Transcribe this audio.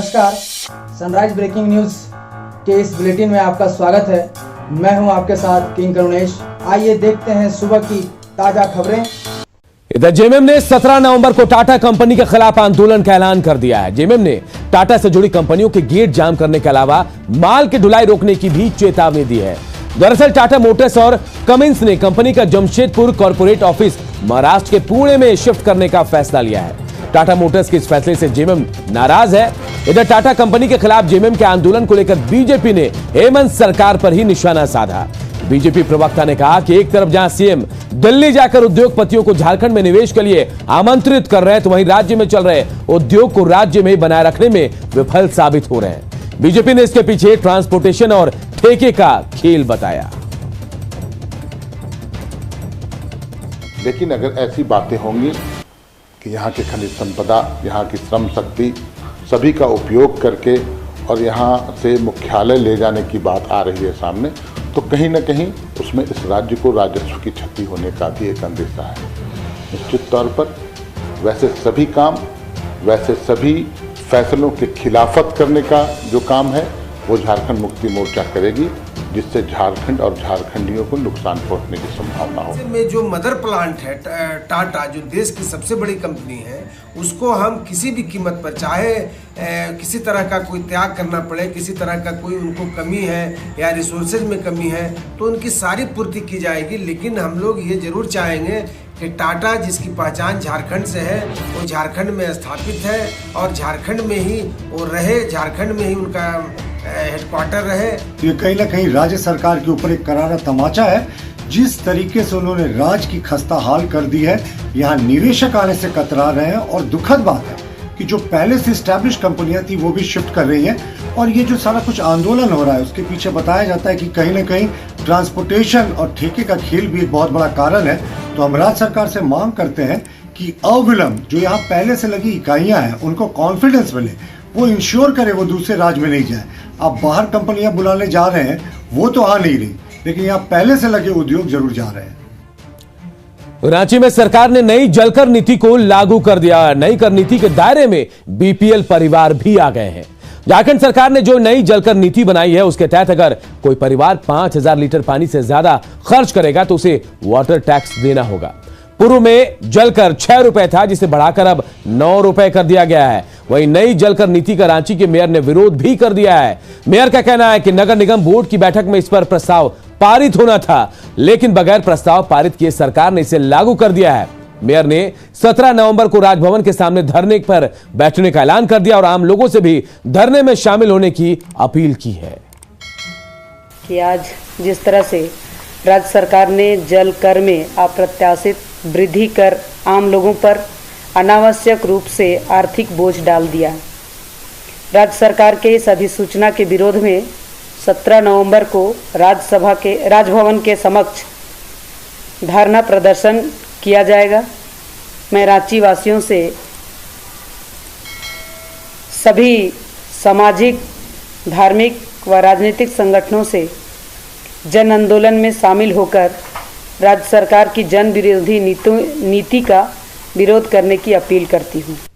नमस्कार, sunrise breaking news के इस बुलेटिन में आपका स्वागत है। मैं हूं आपके साथ किंग करुणेश। आइए देखते हैं सुबह की ताजा खबरें। इधर जेएमएम ने 17 नवंबर को टाटा कंपनी के खिलाफ आंदोलन का ऐलान कर दिया है। जेएमएम ने टाटा से जुड़ी कंपनियों के गेट जाम करने के अलावा माल की ढुलाई रोकने की भी चेतावनी दी है। दरअसल टाटा मोटर्स और कमिंस ने कंपनी का जमशेदपुर कॉर्पोरेट ऑफिस महाराष्ट्र के पुणे में शिफ्ट करने का फैसला लिया है। टाटा मोटर्स के इस फैसले से जेएमएम नाराज है। इधर टाटा कंपनी के खिलाफ जेएमएम के आंदोलन को लेकर बीजेपी ने हेमंत सरकार पर ही निशाना साधा। बीजेपी प्रवक्ता ने कहा कि एक तरफ जहां सीएम दिल्ली जाकर उद्योगपतियों को झारखंड में निवेश के लिए आमंत्रित कर रहे हैं, तो वहीं राज्य में चल रहे उद्योग को राज्य में बनाए रखने में विफल साबित हो रहे हैं। बीजेपी ने इसके पीछे ट्रांसपोर्टेशन और ठेके का खेल बताया। लेकिन अगर ऐसी बातें होंगी कि यहाँ की खनिज संपदा, यहाँ की श्रम शक्ति सभी का उपयोग करके और यहाँ से मुख्यालय ले जाने की बात आ रही है सामने, तो कहीं ना कहीं उसमें इस राज्य को राजस्व की क्षति होने का भी एक अंदेशा है। निश्चित तौर पर वैसे सभी काम, वैसे सभी फैसलों के खिलाफत करने का जो काम है वो झारखंड मुक्ति मोर्चा करेगी, जिससे झारखंड और झारखंडियों को नुकसान पहुंचने की संभावना हो। में जो मदर प्लांट है टाटा, जो देश की सबसे बड़ी कंपनी है, उसको हम किसी भी कीमत पर, चाहे किसी तरह का कोई त्याग करना पड़े, किसी तरह का कोई उनको कमी है या रिसोर्सेज में कमी है, तो उनकी सारी पूर्ति की जाएगी। लेकिन हम लोग ये जरूर चाहेंगे कि टाटा, जिसकी पहचान झारखंड से है, वो झारखंड में स्थापित है और झारखंड में ही वो रहे, झारखंड में ही उनका हेडक्वार्टर रहे। ये कहीं ना कहीं राज्य सरकार के ऊपर एक करारा तमाचा है। जिस तरीके से उन्होंने राज्य की खस्ता हाल कर दी है, यहाँ निवेशक आने से कतरा रहे हैं और दुखद बात है कि जो पहले से स्टैब्लिश कंपनियां थी वो भी शिफ्ट कर रही हैं। और ये जो सारा कुछ आंदोलन हो रहा है उसके पीछे बताया जाता है कि कहीं ना कहीं ट्रांसपोर्टेशन और ठेके का खेल भी एक बहुत बड़ा कारण है। तो हम राज्य सरकार से मांग करते हैं कि अविलंब जो यहाँ पहले से लगी इकाइयाँ हैं उनको कॉन्फिडेंस मिले, वो इंश्योर करे वो दूसरे राज्य में नहीं जाए। अब बाहर कंपनियां बुलाने जा रहे हैं वो तो आ नहीं रही, लेकिन यहाँ पहले से लगे उद्योग जरूर जा रहे हैं। रांची में सरकार ने नई जलकर नीति को लागू कर दिया। नई कर नीति के दायरे में बीपीएल परिवार भी आ गए हैं। झारखंड सरकार ने जो नई जलकर नीति बनाई है उसके तहत अगर कोई परिवार 5000 लीटर पानी से ज्यादा खर्च करेगा तो उसे वाटर टैक्स देना होगा। पूर्व में जलकर 6 रुपए था, जिसे बढ़ाकर अब 9 रुपए कर दिया गया है। वहीं नई जलकर नीति का रांची के मेयर ने विरोध भी कर दिया है। मेयर का कहना है कि नगर निगम बोर्ड की बैठक में इस पर प्रस्ताव पारित होना था, लेकिन बगैर प्रस्ताव पारित किए सरकार ने इसे लागू कर दिया है। मेयर ने 17 नवंबर को राजभवन के सामने धरने पर बैठने का ऐलान कर दिया और आम लोगों से भी धरने में शामिल होने की अपील की है। कि आज जिस तरह से राज्य सरकार ने जल कर में अप्रत्याशित वृद्धि कर आम लोगों पर अनावश्यक रूप से आर्थिक बोझ डाल दिया। राज्य सरकार के इस अधिसूचना के विरोध में 17 नवंबर को राजभवन के समक्ष धरना प्रदर्शन किया जाएगा। मैं रांची वासियों से सभी सामाजिक, धार्मिक व राजनीतिक संगठनों से जन आंदोलन में शामिल होकर राज्य सरकार की जन विरोधी नीति का विरोध करने की अपील करती हूँ।